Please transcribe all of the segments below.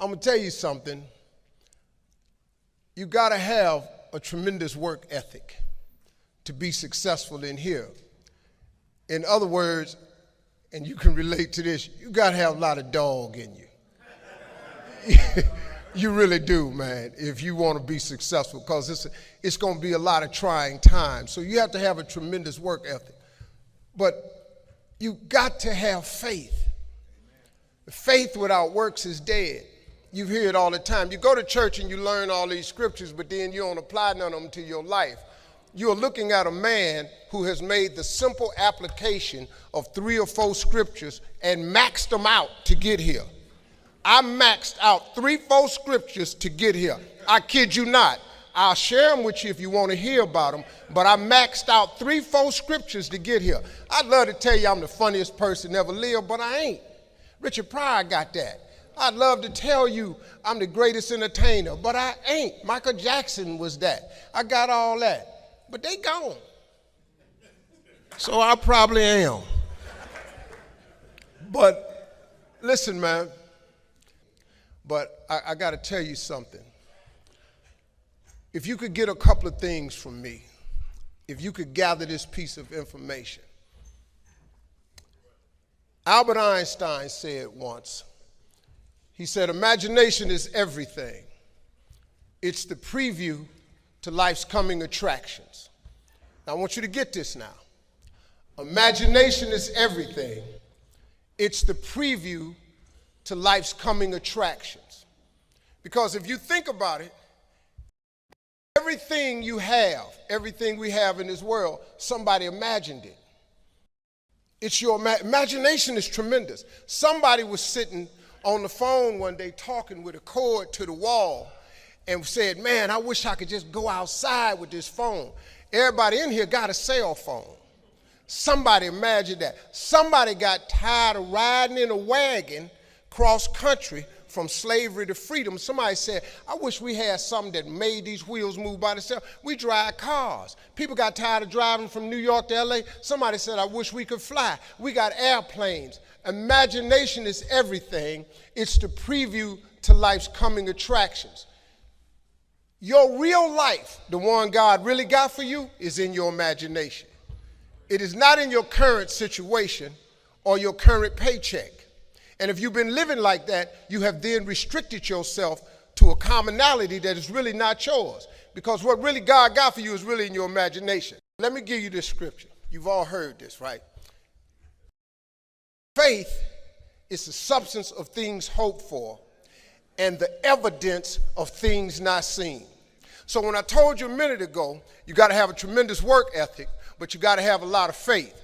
I'm going to tell you something. You got to have a tremendous work ethic to be successful in here. In other words, and you can relate to this, you got to have a lot of dog in you. You really do, man, if you want to be successful, because it's going to be a lot of trying times. So you have to have a tremendous work ethic. But you got to have faith. Faith without works is dead. You hear it all the time. You go to church and you learn all these scriptures, but then you don't apply none of them to your life. You're looking at a man who has made the simple application of 3 or 4 scriptures and maxed them out to get here. I maxed out 3, 4 scriptures to get here. I kid you not. I'll share them with you if you want to hear about them, but I maxed out 3, 4 scriptures to get here. I'd love to tell you I'm the funniest person ever lived, but I ain't. Richard Pryor got that. I'd love to tell you I'm the greatest entertainer, but I ain't. Michael Jackson was that. I got all that, but they gone. So I probably am. But listen, man, but I got to tell you something. If you could get a couple of things from me, if you could gather this piece of information. Albert Einstein said once, he said, imagination is everything. It's the preview to life's coming attractions. Now, I want you to get this now. Imagination is everything. It's the preview to life's coming attractions. Because if you think about it, everything you have, everything we have in this world, somebody imagined it. It's your imagination is tremendous. Somebody was sitting on the phone one day talking with a cord to the wall and said, man, I wish I could just go outside with this phone. Everybody in here got a cell phone. Somebody imagined that. Somebody got tired of riding in a wagon cross country from slavery to freedom. Somebody said, I wish we had something that made these wheels move by themselves. We drive cars. People got tired of driving from New York to LA. Somebody said, I wish we could fly. We got airplanes. Imagination is everything. It's the preview to life's coming attractions. Your real life, the one God really got for you, is in your imagination. It is not in your current situation or your current paycheck. And if you've been living like that, you have then restricted yourself to a commonality that is really not yours. Because what really God got for you is really in your imagination. Let me give you this scripture. You've all heard this, right? Faith is the substance of things hoped for and the evidence of things not seen. So when I told you a minute ago, you got to have a tremendous work ethic, but you got to have a lot of faith.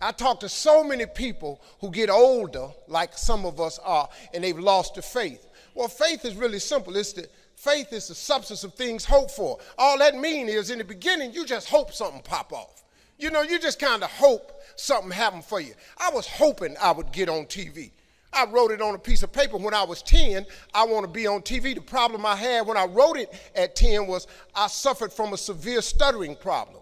I talk to so many people who get older, like some of us are, and they've lost their faith. Well, faith is really simple. Faith is the substance of things hoped for. All that means is in the beginning, you just hope something pop off. You know, you just kind of hope something happened for you. I was hoping I would get on TV. I wrote it on a piece of paper when I was 10. I want to be on TV. The problem I had when I wrote it at 10 was I suffered from a severe stuttering problem.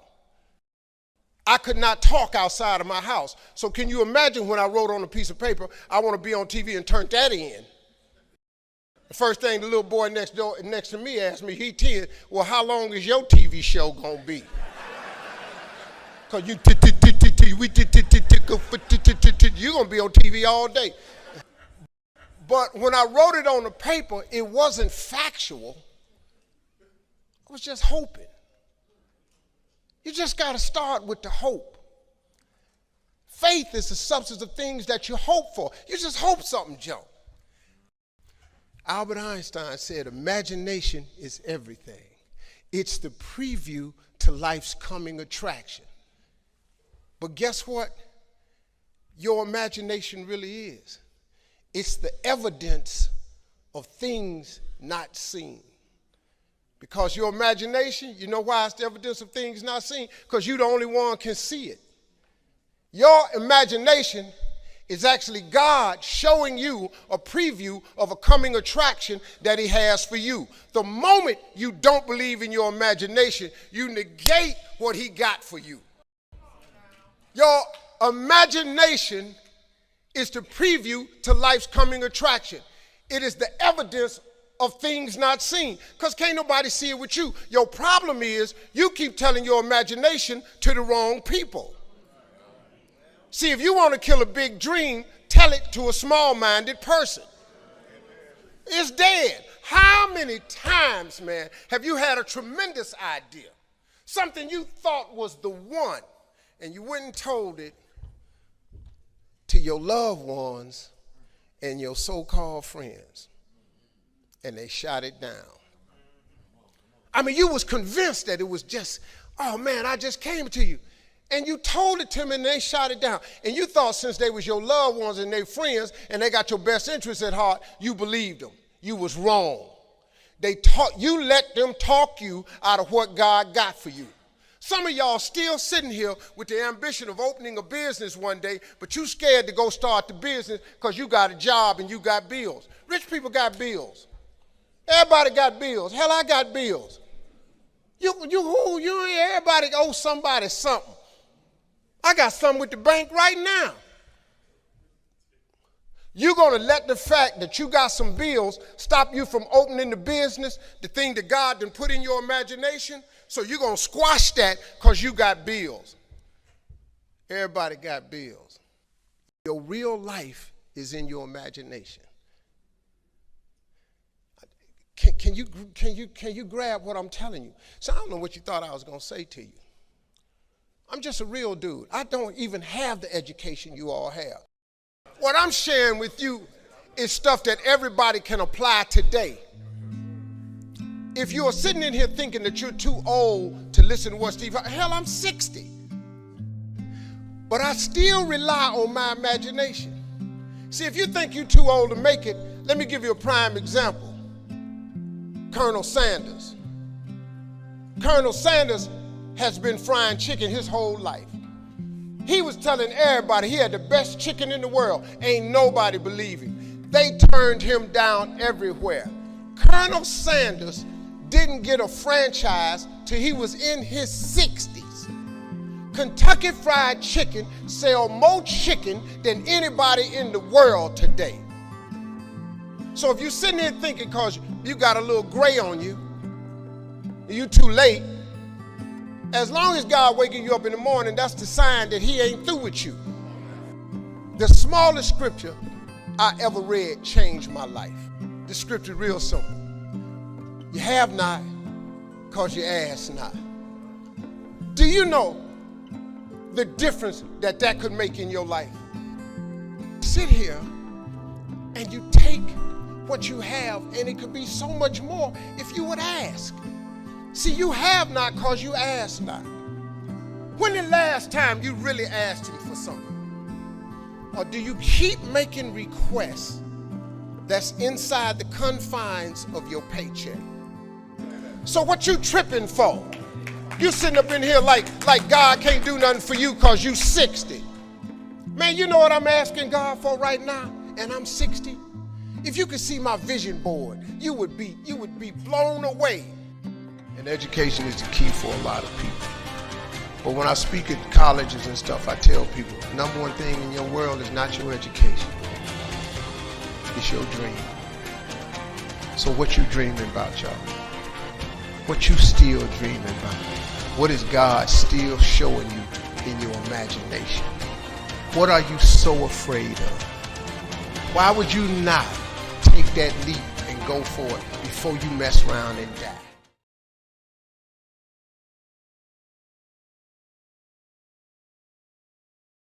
I could not talk outside of my house. So can you imagine when I wrote on a piece of paper, I want to be on TV and turned that in? The first thing the little boy next to me asked me, he 10, well, how long is your TV show going to be? Because you're going to be on TV all day. But when I wrote it on the paper, it wasn't factual. I was just hoping. You just got to start with the hope. Faith is the substance of things that you hope for. You just hope something jump. Albert Einstein said, imagination is everything. It's the preview to life's coming attraction. But guess what? Your imagination really is. It's the evidence of things not seen. Because your imagination, you know why it's the evidence of things not seen? Because you're the only one can see it. Your imagination is actually God showing you a preview of a coming attraction that he has for you. The moment you don't believe in your imagination, you negate what he got for you. Your imagination is the preview to life's coming attraction. It is the evidence of things not seen, because can't nobody see it with you. Your problem is you keep telling your imagination to the wrong people. See, if you want to kill a big dream, tell it to a small-minded person. It's dead. How many times, man, have you had a tremendous idea, something you thought was the one, and you went and told it to your loved ones and your so-called friends, and they shot it down? I mean, you was convinced that it was just, oh man, I just came to you. And you told it to them and they shot it down. And you thought since they was your loved ones and their friends and they got your best interests at heart, you believed them. You was wrong. You let them talk you out of what God got for you. Some of y'all still sitting here with the ambition of opening a business one day, but you scared to go start the business because you got a job and you got bills. Rich people got bills. Everybody got bills. Hell, I got bills. Everybody owes somebody something. I got something with the bank right now. You're going to let the fact that you got some bills stop you from opening the business, the thing that God done put in your imagination? So you're going to squash that because you got bills. Everybody got bills. Your real life is in your imagination. Can you grab what I'm telling you? So I don't know what you thought I was going to say to you. I'm just a real dude. I don't even have the education you all have. What I'm sharing with you is stuff that everybody can apply today. If you're sitting in here thinking that you're too old to listen to what Steve Harvey, hell, I'm 60. But I still rely on my imagination. See, if you think you're too old to make it, let me give you a prime example. Colonel Sanders. Colonel Sanders has been frying chicken his whole life. He was telling everybody he had the best chicken in the world. Ain't nobody believing. They turned him down everywhere. Colonel Sanders didn't get a franchise till he was in his 60s. Kentucky Fried Chicken sell more chicken than anybody in the world today. So if you're sitting there thinking because you got a little gray on you, you too late, as long as God waking you up in the morning, that's the sign that he ain't through with you. The smallest scripture I ever read changed my life. The scripture is real simple. You have not because you ask not. Do you know the difference that could make in your life? Sit here and you take what you have, and it could be so much more if you would ask. See, you have not because you ask not. When the last time you really asked him for something? Or do you keep making requests that's inside the confines of your paycheck? So what you tripping for? You sitting up in here like God can't do nothing for you because you 60. Man, you know what I'm asking God for right now? And I'm 60. If you could see my vision board, you would be blown away. And education is the key for a lot of people. But when I speak at colleges and stuff, I tell people, number one thing in your world is not your education. It's your dream. So what you dreaming about, y'all? What you still dreaming about? What is God still showing you in your imagination? What are you so afraid of? Why would you not take that leap and go for it before you mess around and die?